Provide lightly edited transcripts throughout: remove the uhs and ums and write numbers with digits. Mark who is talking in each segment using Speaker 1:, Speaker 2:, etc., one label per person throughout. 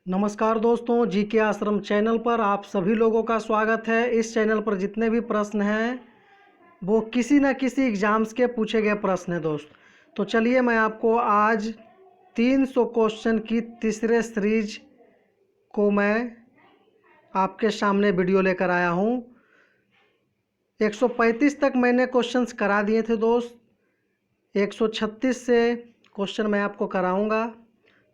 Speaker 1: नमस्कार दोस्तों, जी के आश्रम चैनल पर आप सभी लोगों का स्वागत है। इस चैनल पर जितने भी प्रश्न हैं वो किसी न किसी एग्ज़ाम्स के पूछे गए प्रश्न हैं दोस्त। तो चलिए मैं आपको आज 300 क्वेश्चन की तीसरे सीरीज को मैं आपके सामने वीडियो लेकर आया हूँ। 135 तक मैंने क्वेश्चंस करा दिए थे दोस्त। 136 से क्वेश्चन मैं आपको कराऊंगा।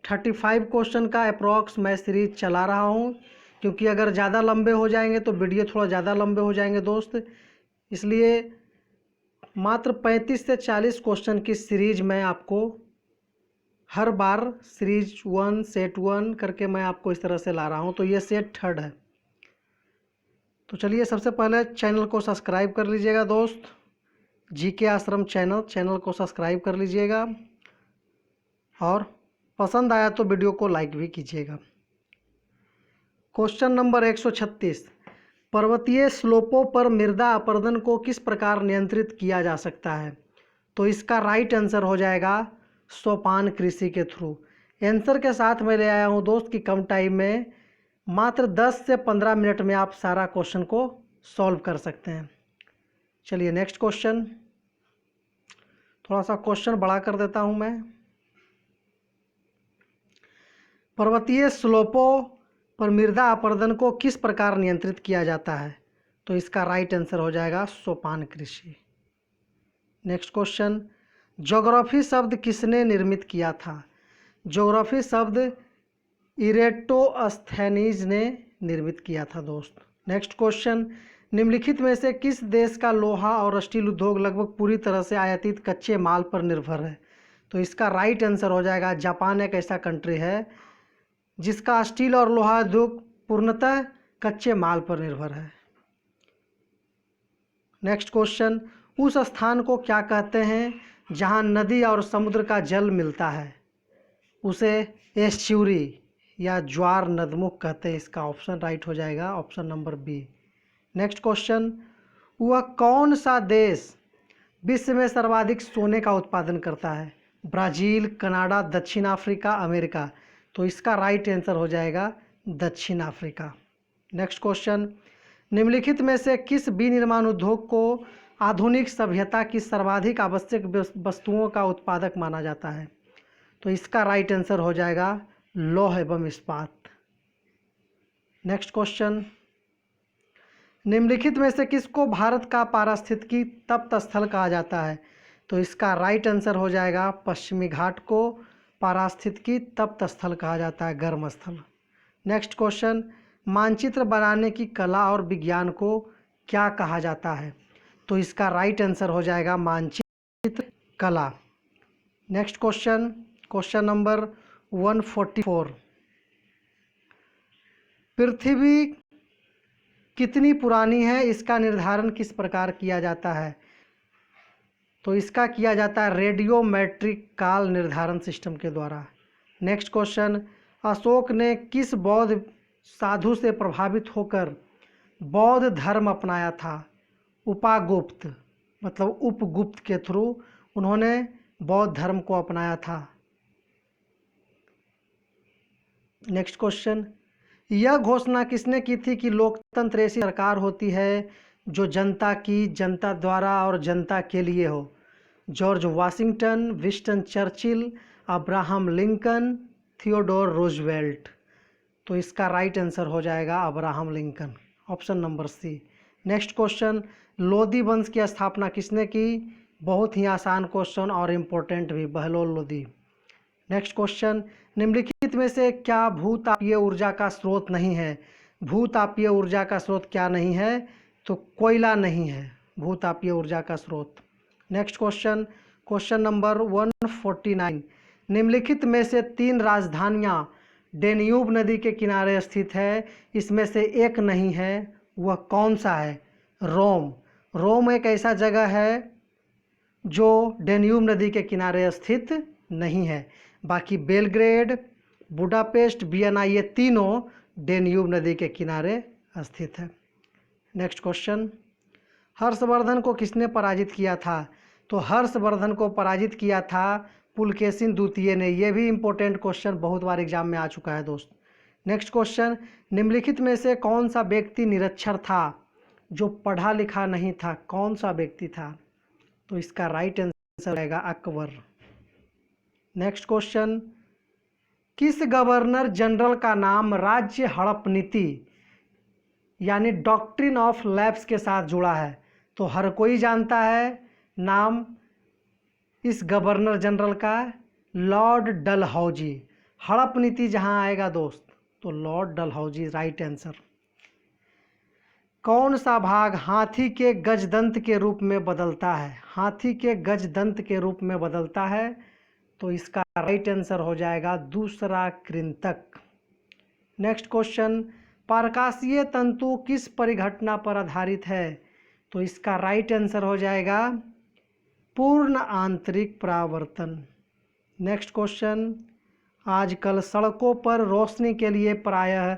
Speaker 1: 35 क्वेश्चन का अप्रॉक्स मैं सीरीज चला रहा हूँ, क्योंकि अगर ज़्यादा लंबे हो जाएंगे तो वीडियो थोड़ा ज़्यादा लंबे हो जाएंगे दोस्त। इसलिए मात्र 35 से 40 क्वेश्चन की सीरीज मैं आपको हर बार सीरीज 1 सेट 1 करके मैं आपको इस तरह से ला रहा हूँ। तो ये सेट 3rd है। तो चलिए सबसे पहले चैनल को सब्सक्राइब कर लीजिएगा दोस्त। जी के आश्रम चैनल को सब्सक्राइब कर लीजिएगा और पसंद आया तो वीडियो को लाइक भी कीजिएगा। क्वेश्चन नंबर 136, पर्वतीय स्लोपों पर मृदा अपरदन को किस प्रकार नियंत्रित किया जा सकता है? तो इसका राइट आंसर हो जाएगा सोपान कृषि के थ्रू। आंसर के साथ मैं ले आया हूँ दोस्त कि कम टाइम में मात्र 10 से 15 मिनट में आप सारा क्वेश्चन को सॉल्व कर सकते हैं। चलिए नेक्स्ट क्वेश्चन, थोड़ा सा क्वेश्चन बड़ा कर देता हूँ मैं। पर्वतीय स्लोपों पर मृदा अपरदन को किस प्रकार नियंत्रित किया जाता है? तो इसका राइट आंसर हो जाएगा सोपान कृषि। नेक्स्ट क्वेश्चन, ज्योग्राफी शब्द किसने निर्मित किया था? ज्योग्राफी शब्द इरेटोस्थेनीज ने निर्मित किया था दोस्त। नेक्स्ट क्वेश्चन, निम्नलिखित में से किस देश का लोहा और स्टील उद्योग लगभग पूरी तरह से आयातित कच्चे माल पर निर्भर है? तो इसका राइट आंसर हो जाएगा जापान एक ऐसा कंट्री है जिसका स्टील और लोहा उद्योग पूर्णतः कच्चे माल पर निर्भर है। नेक्स्ट क्वेश्चन, उस स्थान को क्या कहते हैं जहां नदी और समुद्र का जल मिलता है? उसे एस्च्यूरी या ज्वार नदमुख कहते हैं। इसका ऑप्शन राइट हो जाएगा option number B. Next question, वह कौन सा देश विश्व में सर्वाधिक सोने का उत्पादन करता है? ब्राज़ील, कनाडा, दक्षिण अफ्रीका, अमेरिका। तो इसका राइट आंसर हो जाएगा दक्षिण अफ्रीका। नेक्स्ट क्वेश्चन, निम्नलिखित में से किस विनिर्माण उद्योग को आधुनिक सभ्यता की सर्वाधिक आवश्यक वस्तुओं का उत्पादक माना जाता है? तो इसका राइट आंसर हो जाएगा लौह एवं इस्पात। नेक्स्ट क्वेश्चन, निम्नलिखित में से किसको भारत का पारिस्थितिकी तप्त स्थल कहा जाता है? तो इसका राइट आंसर हो जाएगा पश्चिमी घाट को पारिस्थितिकी तप्त स्थल कहा जाता है, गर्म स्थल। नेक्स्ट क्वेश्चन, मानचित्र बनाने की कला और विज्ञान को क्या कहा जाता है? तो इसका राइट आंसर हो जाएगा मानचित्र कला। नेक्स्ट क्वेश्चन, क्वेश्चन नंबर 144, पृथ्वी कितनी पुरानी है, इसका निर्धारण किस प्रकार किया जाता है? तो इसका किया जाता है रेडियोमेट्रिक काल निर्धारण सिस्टम के द्वारा। नेक्स्ट क्वेश्चन, अशोक ने किस बौद्ध साधु से प्रभावित होकर बौद्ध धर्म अपनाया था? उपागुप्त मतलब उपगुप्त के थ्रू उन्होंने बौद्ध धर्म को अपनाया था। नेक्स्ट क्वेश्चन, यह घोषणा किसने की थी कि लोकतंत्र ऐसी सरकार होती है जो जनता की, जनता द्वारा और जनता के लिए हो? George Washington, Winston Churchill, Abraham Lincoln, Theodore Roosevelt. तो इसका राइट आंसर हो जाएगा Abraham Lincoln, option number C. Next question, Lodi वंश की स्थापना किसने की? बहुत ही आसान क्वेश्चन और इम्पोर्टेंट भी, बहलोल लोदी। नेक्स्ट क्वेश्चन, निम्नलिखित में से क्या भूतापीय ऊर्जा का स्रोत नहीं है? भूतापीय ऊर्जा का स्रोत क्या नहीं है? तो कोयला नहीं है भूतापीय ऊर्जा का स्रोत। नेक्स्ट क्वेश्चन, क्वेश्चन नंबर 149, निम्नलिखित में से 3 राजधानियां डेन्यूब नदी के किनारे स्थित है, इसमें से एक नहीं है, वह कौन सा है? रोम। रोम एक ऐसा जगह है जो डेन्यूब नदी के किनारे स्थित नहीं है। बाकी बेलग्रेड, बुडापेस्ट, वियना ये तीनों डेन्यूब नदी के किनारे स्थित है। नेक्स्ट क्वेश्चन, हर्षवर्धन को किसने पराजित किया था? तो हर्षवर्धन को पराजित किया था पुलकेशिन द्वितीय ने। यह भी इम्पोर्टेंट क्वेश्चन बहुत बार एग्जाम में आ चुका है दोस्त। नेक्स्ट क्वेश्चन, निम्नलिखित में से कौन सा व्यक्ति निरक्षर था, जो पढ़ा लिखा नहीं था? कौन सा व्यक्ति था? तो इसका राइट आंसर रहेगा अकबर। नेक्स्ट क्वेश्चन, किस गवर्नर जनरल का नाम राज्य हड़प नीति यानी डॉक्ट्रिन ऑफ लैप्स के साथ जुड़ा है? तो हर कोई जानता है नाम इस गवर्नर जनरल का, लॉर्ड डलहौजी। हड़प नीति जहां आएगा दोस्त तो लॉर्ड डलहौजी राइट आंसर। कौन सा भाग हाथी के गजदंत के रूप में बदलता है? हाथी के गजदंत के रूप में बदलता है, तो इसका राइट आंसर हो जाएगा दूसरा कृंतक। नेक्स्ट क्वेश्चन, प्रकाशीय तंतु किस परिघटना पर आधारित है? तो इसका राइट आंसर हो जाएगा पूर्ण आंतरिक परावर्तन। नेक्स्ट क्वेश्चन, आजकल सड़कों पर रोशनी के लिए प्रायः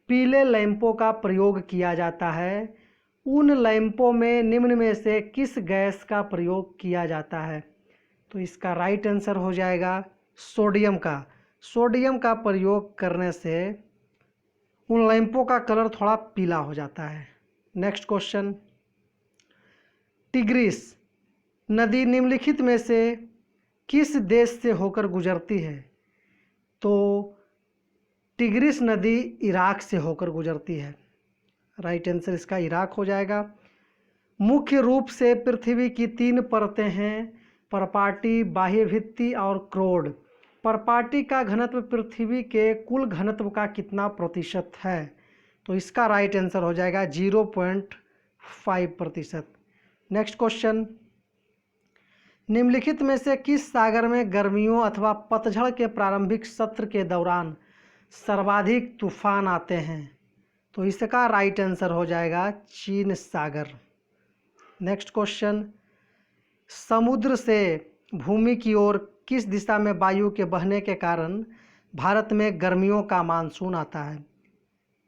Speaker 1: पीले लैंपों का प्रयोग किया जाता है। उन लैंपों में निम्न में से किस गैस का प्रयोग किया जाता है? तो इसका राइट आंसर हो जाएगा सोडियम का। सोडियम का प्रयोग करने से उन लैंपों का कलर थोड़ा पीला हो जाता है। नेक्स्ट क्वेश्चन, टिग्रिस नदी निम्नलिखित में से किस देश से होकर गुजरती है? तो टिग्रिस नदी इराक से होकर गुजरती है। राइट आंसर इसका इराक हो जाएगा। मुख्य रूप से पृथ्वी की 3 परतें हैं, परपाटी, बाह्य भित्ति और क्रोड। परपाटी का घनत्व पृथ्वी के कुल घनत्व का कितना प्रतिशत है? तो इसका राइट आंसर हो जाएगा 0.5%। नेक्स्ट क्वेश्चन, निम्नलिखित में से किस सागर में गर्मियों अथवा पतझड़ के प्रारंभिक सत्र के दौरान सर्वाधिक तूफान आते हैं? तो इसका राइट आंसर हो जाएगा चीन सागर। नेक्स्ट क्वेश्चन, समुद्र से भूमि की ओर किस दिशा में वायु के बहने के कारण भारत में गर्मियों का मानसून आता है?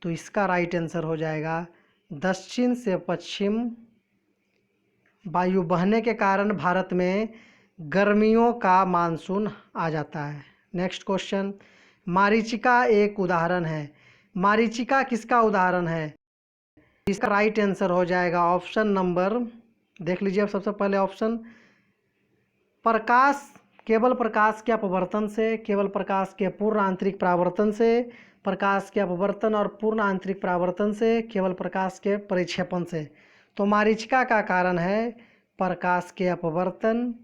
Speaker 1: तो इसका राइट आंसर हो जाएगा दक्षिण से पश्चिम वायु बहने के कारण भारत में गर्मियों का मानसून आ जाता है। नेक्स्ट क्वेश्चन, मारीचिका एक उदाहरण है। मारीचिका किसका उदाहरण है? इसका राइट आंसर हो जाएगा ऑप्शन नंबर, देख लीजिए अब सबसे पहले ऑप्शन, प्रकाश, केवल प्रकाश के अपवर्तन से, केवल प्रकाश के पूर्ण आंतरिक परावर्तन से, प्रकाश के अपवर्तन और पूर्ण आंतरिक परावर्तन से, केवल प्रकाश के परिक्षेपण से। तो मारीचिका का कारण है प्रकाश के अपवर्तन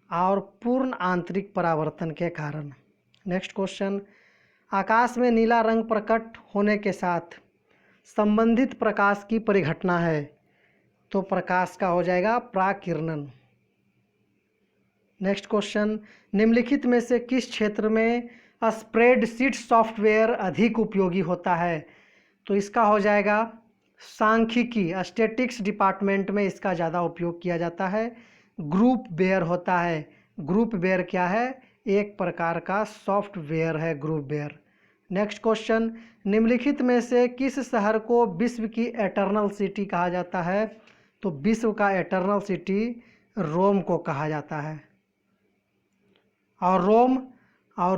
Speaker 1: और पूर्ण आंतरिक परावर्तन के कारण। नेक्स्ट क्वेश्चन, आकाश में नीला रंग प्रकट होने के साथ संबंधित प्रकाश की परिघटना है? तो प्रकाश का हो जाएगा प्राकिरणन। नेक्स्ट क्वेश्चन, निम्नलिखित में से किस क्षेत्र में स्प्रेडशीट सॉफ्टवेयर अधिक उपयोगी होता है? तो इसका हो जाएगा सांख्यिकी, स्टैटिक्स डिपार्टमेंट में इसका ज़्यादा उपयोग किया जाता है। ग्रुप वेयर होता है। ग्रुप वेयर क्या है? एक प्रकार का सॉफ्टवेयर है ग्रुप वेयर। नेक्स्ट क्वेश्चन, निम्नलिखित में से किस शहर को विश्व की एटर्नल सिटी कहा जाता है? तो विश्व का एटर्नल सिटी रोम को कहा जाता है। और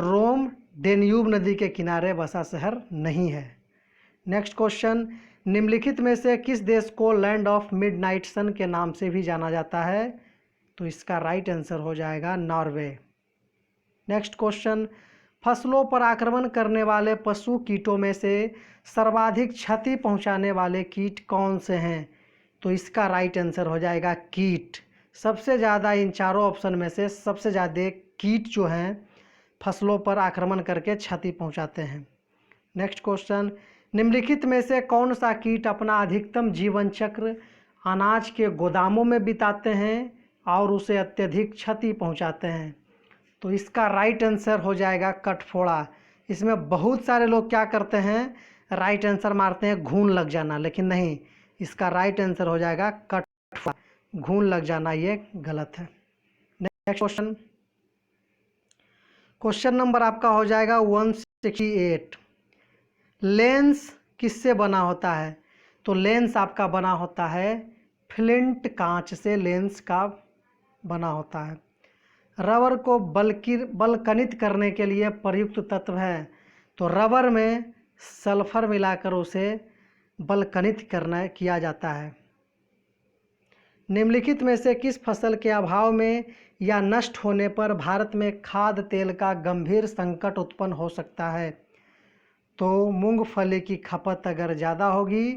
Speaker 1: रोम डेन्यूब नदी के किनारे बसा शहर नहीं है। नेक्स्ट क्वेश्चन, निम्नलिखित में से किस देश को लैंड ऑफ मिडनाइट सन के नाम से भी जाना जाता है? तो इसका राइट आंसर हो जाएगा नॉर्वे। नेक्स्ट क्वेश्चन, फसलों पर आक्रमण करने वाले पशु कीटों में से सर्वाधिक क्षति पहुंचाने वाले कीट कौन से हैं? तो इसका राइट आंसर हो जाएगा कीट। सबसे ज़्यादा इन चारों ऑप्शन में से सबसे ज़्यादा कीट जो हैं फसलों पर आक्रमण करके क्षति पहुंचाते हैं। नेक्स्ट क्वेश्चन, निम्नलिखित में से कौन सा कीट अपना अधिकतम जीवन चक्र अनाज के गोदामों में बिताते हैं और उसे अत्यधिक क्षति पहुंचाते हैं? तो इसका राइट आंसर हो जाएगा कटफोड़ा। इसमें बहुत सारे लोग क्या करते हैं, राइट आंसर मारते हैं घून लग जाना, लेकिन नहीं, इसका राइट आंसर हो जाएगा कटफोड़ा। घून लग जाना ये गलत है। नेक्स्ट क्वेश्चन, क्वेश्चन नंबर आपका हो जाएगा 168। लेंस किससे बना होता है? तो लेंस आपका बना होता है फ्लिंट कांच से, लेंस का बना होता है। रबर को बलकनित करने के लिए प्रयुक्त तत्व है? तो रबर में सल्फर मिलाकर उसे बलकनित किया जाता है। निम्नलिखित में से किस फसल के अभाव में या नष्ट होने पर भारत में खाद्य तेल का गंभीर संकट उत्पन्न हो सकता है? तो मूंगफली की खपत अगर ज़्यादा होगी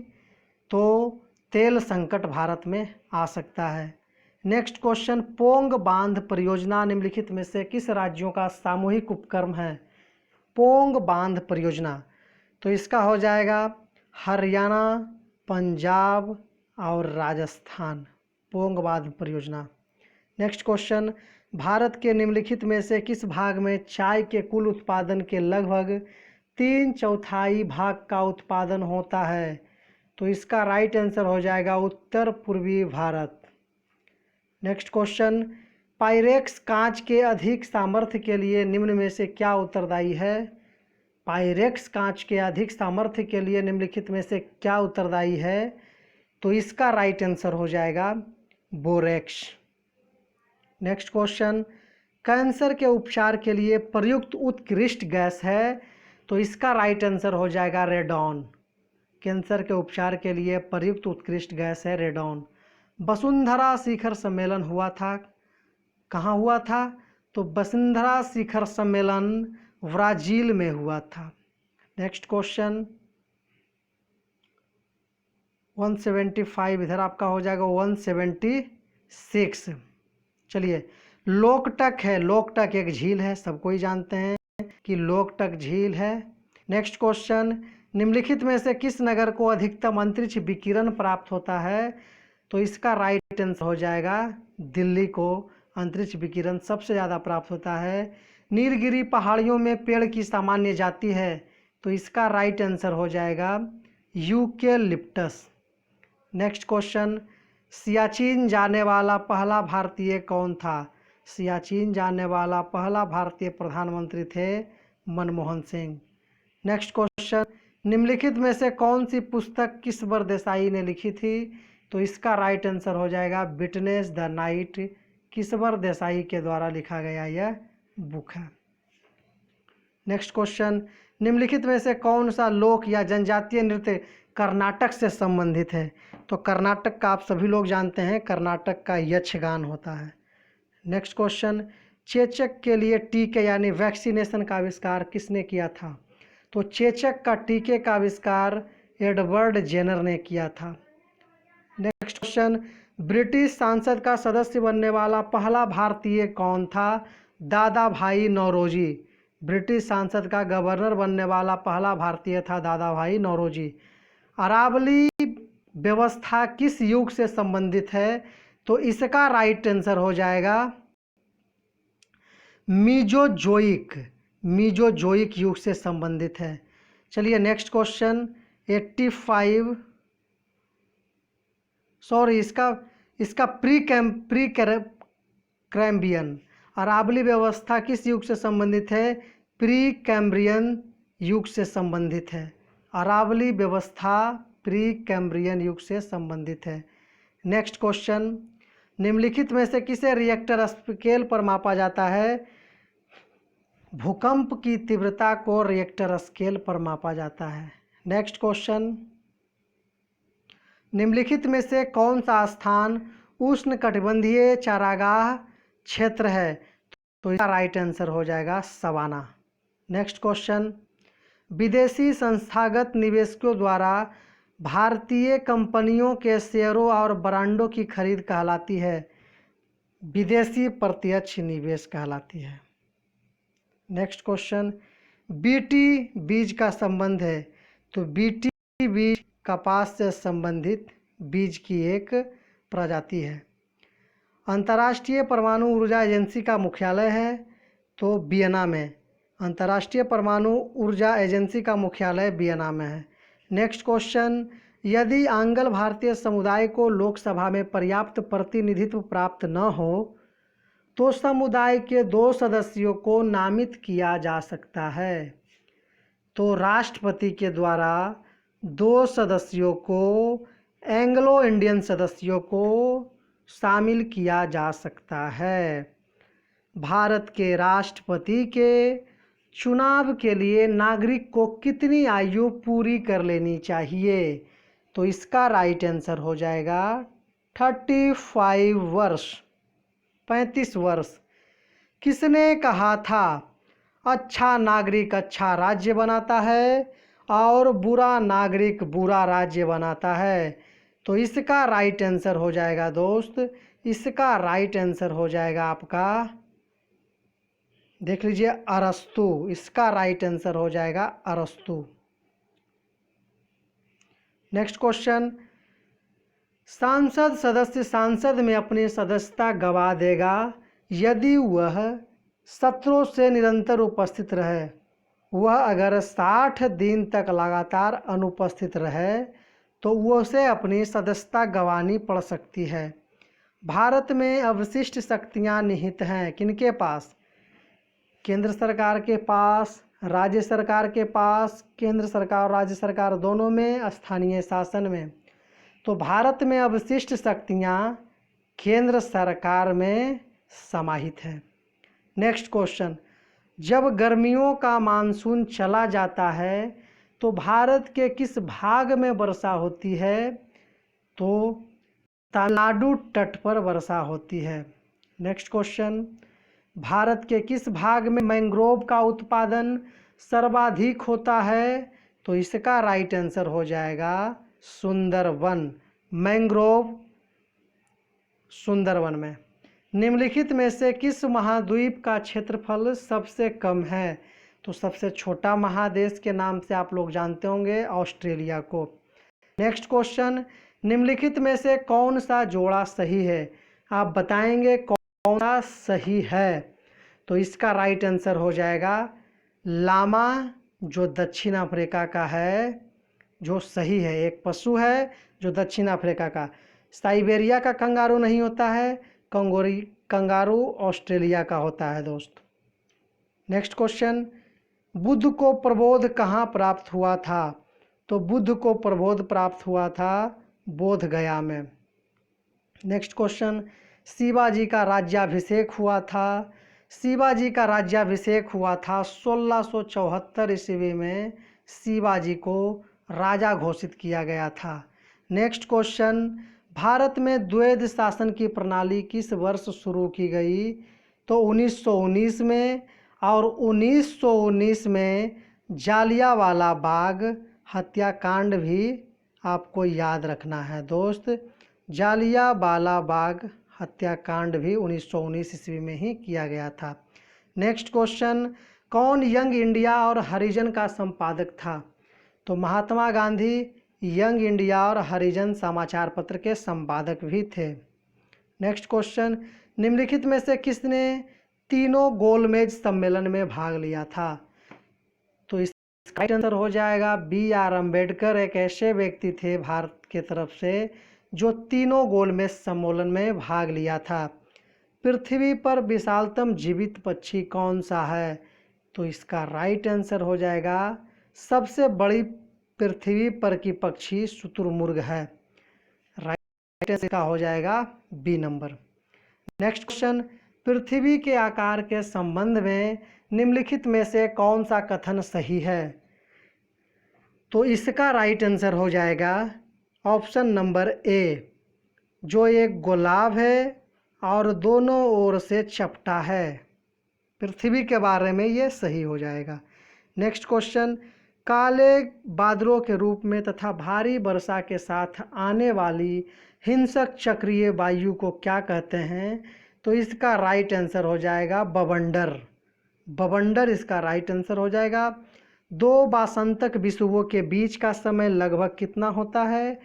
Speaker 1: तो तेल संकट भारत में आ सकता है। नेक्स्ट क्वेश्चन, पोंग बांध परियोजना निम्नलिखित में से किस राज्यों का सामूहिक उपक्रम है? पोंग बांध परियोजना, तो इसका हो जाएगा हरियाणा, पंजाब और राजस्थान, पोंग बांध परियोजना। नेक्स्ट क्वेश्चन, भारत के निम्नलिखित में से किस भाग में चाय के कुल उत्पादन के लगभग 3/4 भाग का उत्पादन होता है? तो इसका राइट आंसर हो जाएगा उत्तर पूर्वी भारत। नेक्स्ट क्वेश्चन, पायरेक्स कांच के अधिक सामर्थ्य के लिए निम्न में से क्या उत्तरदायी है? पायरेक्स कांच के अधिक सामर्थ्य के लिए निम्नलिखित में से क्या उत्तरदायी है? तो इसका राइट आंसर हो जाएगा बोरेक्स। नेक्स्ट क्वेश्चन, कैंसर के उपचार के लिए प्रयुक्त उत्कृष्ट गैस है? तो इसका राइट आंसर हो जाएगा रेडॉन। कैंसर के उपचार के लिए प्रयुक्त उत्कृष्ट गैस है रेडॉन। वसुंधरा शिखर सम्मेलन हुआ था, कहाँ हुआ था? तो वसुंधरा शिखर सम्मेलन ब्राज़ील में हुआ था। नेक्स्ट क्वेश्चन 175, इधर आपका हो जाएगा 176। चलिए, लोकटक है, लोकटक एक झील है, सबको ही जानते हैं कि लोकटक झील है। नेक्स्ट क्वेश्चन, निम्नलिखित में से किस नगर को अधिकतम अंतरिक्ष विकिरण प्राप्त होता है? तो इसका राइट आंसर हो जाएगा दिल्ली को अंतरिक्ष विकिरण सबसे ज़्यादा प्राप्त होता है। नीलगिरी पहाड़ियों में पेड़ की सामान्य जाति है? तो इसका राइट आंसर हो जाएगा यूकेलिप्टस। नेक्स्ट क्वेश्चन, सियाचिन जाने वाला पहला भारतीय कौन था? सियाचिन जाने वाला पहला भारतीय प्रधानमंत्री थे मनमोहन सिंह। नेक्स्ट क्वेश्चन, निम्नलिखित में से कौन सी पुस्तक किशवर देसाई ने लिखी थी? तो इसका राइट आंसर हो जाएगा witness the night, Kishwar Desai के द्वारा लिखा गया यह बुक है। नेक्स्ट क्वेश्चन, निम्नलिखित में से कौन सा लोक या जनजातीय नृत्य कर्नाटक से संबंधित है? तो कर्नाटक का आप सभी लोग जानते हैं, कर्नाटक का यक्षगान होता है। नेक्स्ट क्वेश्चन, चेचक के लिए टीके यानी वैक्सीनेशन का आविष्कार किसने किया था? तो चेचक का टीके का आविष्कार एडवर्ड जेनर ने किया था। नेक्स्ट क्वेश्चन, ब्रिटिश संसद का सदस्य बनने वाला पहला भारतीय कौन था? दादा भाई नौरोजी। ब्रिटिश संसद का गवर्नर बनने वाला पहला भारतीय था दादा भाई नौरोजी। अरावली व्यवस्था किस युग से संबंधित है? तो इसका राइट आंसर हो जाएगा मीजोजोइक, मीजोजोइक युग से संबंधित है। चलिए नेक्स्ट क्वेश्चन 85, सॉरी इसका प्री कैम्ब्रियन। अरावली व्यवस्था किस युग से संबंधित है? प्री कैम्ब्रियन युग से संबंधित है। अरावली व्यवस्था प्री कैम्ब्रियन युग से संबंधित है। नेक्स्ट क्वेश्चन, निम्नलिखित में से किसे रिएक्टर स्केल पर मापा जाता है? भूकंप की तीव्रता को रिएक्टर स्केल पर मापा जाता है। नेक्स्ट क्वेश्चन, निम्नलिखित में से कौन सा स्थान उष्णकटिबंधीय चारागाह क्षेत्र है? तो इसका राइट आंसर हो जाएगा सवाना। नेक्स्ट क्वेश्चन, विदेशी संस्थागत निवेशकों द्वारा भारतीय कंपनियों के शेयरों और ब्रांडों की खरीद कहलाती है? विदेशी प्रत्यक्ष निवेश कहलाती है। नेक्स्ट क्वेश्चन, बीटी बीज का संबंध है? तो बीटी बीज कपास से संबंधित बीज की एक प्रजाति है। अंतर्राष्ट्रीय परमाणु ऊर्जा एजेंसी का मुख्यालय है? तो वियना में। अंतर्राष्ट्रीय परमाणु ऊर्जा एजेंसी का मुख्यालय वियना में है। नेक्स्ट क्वेश्चन, यदि आंग्ल भारतीय समुदाय को लोकसभा में पर्याप्त प्रतिनिधित्व प्राप्त न हो तो समुदाय के 2 सदस्यों को नामित किया जा सकता है? तो राष्ट्रपति के द्वारा 2 सदस्यों को, एंग्लो इंडियन सदस्यों को शामिल किया जा सकता है। भारत के राष्ट्रपति के चुनाव के लिए नागरिक को कितनी आयु पूरी कर लेनी चाहिए? तो इसका राइट आंसर हो जाएगा 35 वर्ष, 35 वर्ष। किसने कहा था अच्छा नागरिक अच्छा राज्य बनाता है और बुरा नागरिक बुरा राज्य बनाता है? तो इसका राइट आंसर हो जाएगा दोस्त, इसका राइट आंसर हो जाएगा आपका, देख लीजिए, अरस्तु। इसका राइट आंसर हो जाएगा अरस्तु। नेक्स्ट क्वेश्चन, सांसद सदस्य सांसद में अपनी सदस्यता गवा देगा यदि वह सत्रों से निरंतर उपस्थित रहे। वह अगर 60 दिन तक लगातार अनुपस्थित रहे तो उसे अपनी सदस्यता गंवानी पड़ सकती है। भारत में अवशिष्ट शक्तियां निहित हैं किनके पास? केंद्र सरकार के पास, राज्य सरकार के पास, केंद्र सरकार और राज्य सरकार दोनों में, स्थानीय शासन में। तो भारत में अवशिष्ट शक्तियां केंद्र सरकार में समाहित है। नेक्स्ट क्वेश्चन, जब गर्मियों का मानसून चला जाता है तो भारत के किस भाग में वर्षा होती है? तो तमिलनाडु तट पर वर्षा होती है। नेक्स्ट क्वेश्चन, भारत के किस भाग में मैंग्रोव का उत्पादन सर्वाधिक होता है? तो इसका राइट आंसर हो जाएगा सुंदरवन, मैंग्रोव सुंदरवन में। निम्नलिखित में से किस महाद्वीप का क्षेत्रफल सबसे कम है? तो सबसे छोटा महादेश के नाम से आप लोग जानते होंगे ऑस्ट्रेलिया को। नेक्स्ट क्वेश्चन, निम्नलिखित में से कौन सा जोड़ा सही है? आप बताएंगे कौन सा सही है। तो इसका राइट आंसर हो जाएगा लामा, जो दक्षिण अफ्रीका का है, जो सही है। एक पशु है जो दक्षिण अफ्रीका का। साइबेरिया का कंगारू नहीं होता है, कंगारू ऑस्ट्रेलिया का होता है दोस्त। नेक्स्ट क्वेश्चन, बुद्ध को प्रबोध कहाँ प्राप्त हुआ था? तो बुद्ध को प्रबोध प्राप्त हुआ था बोध गया में। नेक्स्ट क्वेश्चन, शिवाजी का राज्याभिषेक हुआ था? शिवाजी का राज्याभिषेक हुआ था 1674 ईस्वी में। शिवाजी को राजा घोषित किया गया था। नेक्स्ट क्वेश्चन, भारत में द्वैध शासन की प्रणाली किस वर्ष शुरू की गई? तो 1919 में, और 1919 में जालियांवाला बाग हत्याकांड भी आपको याद रखना है दोस्त। जालियांवाला बाग हत्याकांड भी 1919 ईस्वी में ही किया गया था। नेक्स्ट क्वेश्चन, कौन यंग इंडिया और हरिजन का संपादक था? तो महात्मा गांधी यंग इंडिया और हरिजन समाचार पत्र के संपादक भी थे। नेक्स्ट क्वेश्चन, निम्नलिखित में से किसने तीनों गोलमेज सम्मेलन में भाग लिया था? तो इसका राइट आंसर हो जाएगा BR अम्बेडकर। एक ऐसे व्यक्ति थे भारत के तरफ से जो तीनों गोलमेज सम्मेलन में भाग लिया था। पृथ्वी पर विशालतम जीवित पक्षी कौन सा है? तो इसका राइट आंसर हो जाएगा सबसे बड़ी पृथ्वी पर की पक्षी शुतुरमुर्ग है। राइट आंसर का हो जाएगा बी नंबर। नेक्स्ट क्वेश्चन, पृथ्वी के आकार के संबंध में निम्नलिखित में से कौन सा कथन सही है? तो इसका राइट आंसर हो जाएगा ऑप्शन नंबर ए, जो एक गुलाब है और दोनों ओर से चपटा है। पृथ्वी के बारे में ये सही हो जाएगा। नेक्स्ट क्वेश्चन, काले बादलों के रूप में तथा भारी वर्षा के साथ आने वाली हिंसक चक्रीय वायु को क्या कहते हैं? तो इसका राइट आंसर हो जाएगा बवंडर। बवंडर इसका राइट आंसर हो जाएगा। दो वासंतक विषुवों के बीच का समय लगभग कितना होता है?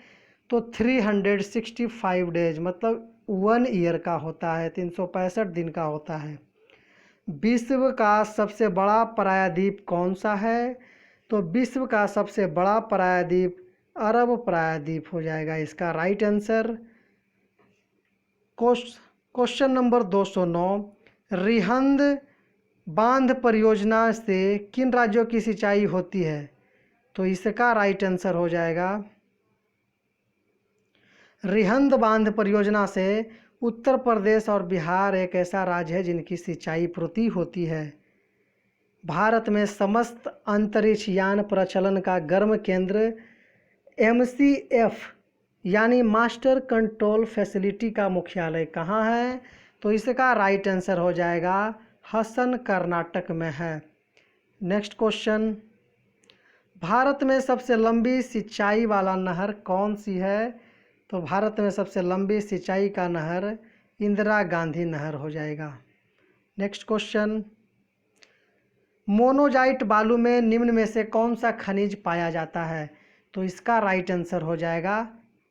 Speaker 1: तो 365 डेज, मतलब 1 ईयर का होता है, 365 दिन का होता है। विश्व का सबसे बड़ा प्रायद्वीप कौन सा है? तो विश्व का सबसे बड़ा प्रायद्वीप अरब प्रायद्वीप हो जाएगा इसका right answer. Question number 209, Rihand बांध परियोजना से किन राज्यों की सिंचाई होती है? तो इसका राइट आंसर हो जाएगा, रिहंद बांध परियोजना से उत्तर प्रदेश और बिहार एक ऐसा राज्य है जिनकी सिंचाई पूर्ति होती है। भारत में समस्त अंतरिक्ष यान प्रचलन का गर्म केंद्र MCF यानी मास्टर कंट्रोल फैसिलिटी का मुख्यालय कहाँ है? तो इसका राइट आंसर हो जाएगा हसन, कर्नाटक में है। नेक्स्ट क्वेश्चन, भारत में सबसे लंबी सिंचाई वाला नहर कौन सी है? तो भारत में सबसे लंबी सिंचाई का नहर इंदिरा गांधी नहर हो जाएगा। नेक्स्ट क्वेश्चन, मोनोजाइट बालू में निम्न में से कौन सा खनिज पाया जाता है? तो इसका राइट आंसर हो जाएगा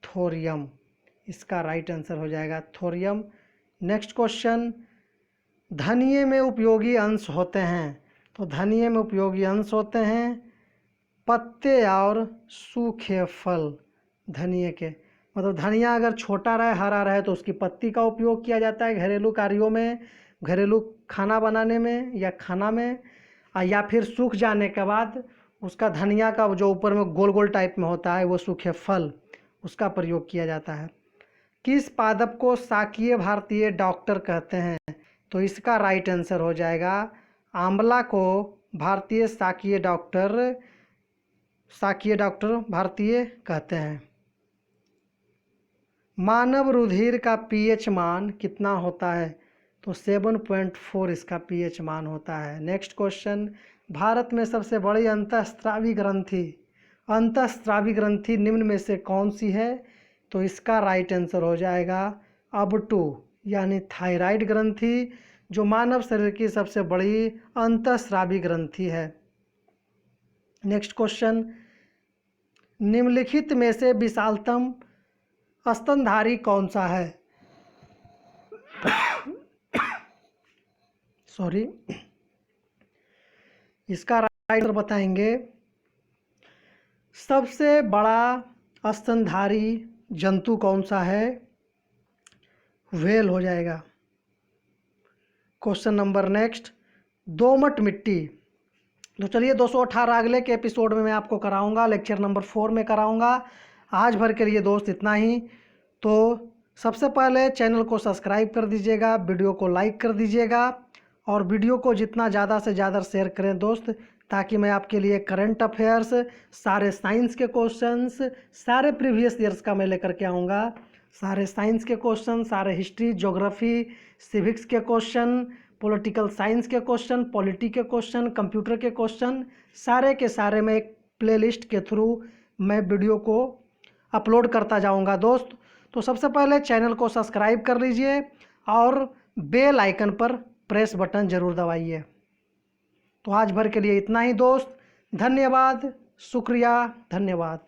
Speaker 1: थोरियम। इसका राइट आंसर हो जाएगा थोरियम। नेक्स्ट क्वेश्चन, धनिये में उपयोगी अंश होते हैं। तो धनिये में उपयोगी अंश होते हैं पत्ते और सूखे फल धनिये के। मतलब धनिया अगर छोटा रहे, हरा रहे, तो उसकी पत्ती का उपयोग किया जाता है घरेलू कार्यों में, घरेलू खाना बनाने में या खाना में, या फिर सूख जाने के बाद उसका धनिया का जो ऊपर में गोल गोल टाइप में होता है वो सूखे फल, उसका प्रयोग किया जाता है। किस पादप को शाकीय भारतीय डॉक्टर कहते हैं? तो इसका राइट आंसर हो जाएगा आंवला को भारतीय शाकीय डॉक्टर भारतीय कहते हैं। मानव रुधिर का pH मान कितना होता है? तो 7.4 इसका pH मान होता है। नेक्स्ट क्वेश्चन, भारत में सबसे बड़ी अंतःस्रावी ग्रंथि निम्न में से कौन सी है? तो इसका राइट आंसर हो जाएगा अब2 यानी थायराइड ग्रंथि, जो मानव शरीर की सबसे बड़ी अंतःस्रावी ग्रंथि है। नेक्स्ट क्वेश्चन, निम्नलिखित में से विशालतम स्तनधारी कौन सा है? सॉरी, इसका राइट आंसर बताएंगे। सबसे बड़ा स्तनधारी जंतु कौन सा है? व्हेल हो जाएगा। क्वेश्चन नंबर नेक्स्ट, दोमट मिट्टी। तो चलिए 218 अगले के एपिसोड में मैं आपको कराऊंगा, लेक्चर नंबर 4 में कराऊंगा। आज भर के लिए दोस्त इतना ही। तो सबसे पहले चैनल को सब्सक्राइब कर दीजिएगा, वीडियो को लाइक कर दीजिएगा और वीडियो को जितना ज़्यादा से ज़्यादा शेयर करें दोस्त, ताकि मैं आपके लिए करंट अफेयर्स, सारे साइंस के क्वेश्चंस, सारे प्रीवियस ईयर्स का मैं लेकर के आऊँगा। सारे साइंस के क्वेश्चन, सारे हिस्ट्री, ज्योग्राफी, सिविक्स के क्वेश्चन, पॉलिटिकल साइंस के क्वेश्चन, पॉलिटी के क्वेश्चन, कंप्यूटर के क्वेश्चन, सारे के सारे मैं एक प्लेलिस्ट के थ्रू मैं वीडियो को अपलोड करता जाऊंगा दोस्त। तो सबसे पहले चैनल को सब्सक्राइब कर लीजिए और बेल आइकन पर प्रेस बटन ज़रूर दबाइए। तो आज भर के लिए इतना ही दोस्त। धन्यवाद, शुक्रिया, धन्यवाद।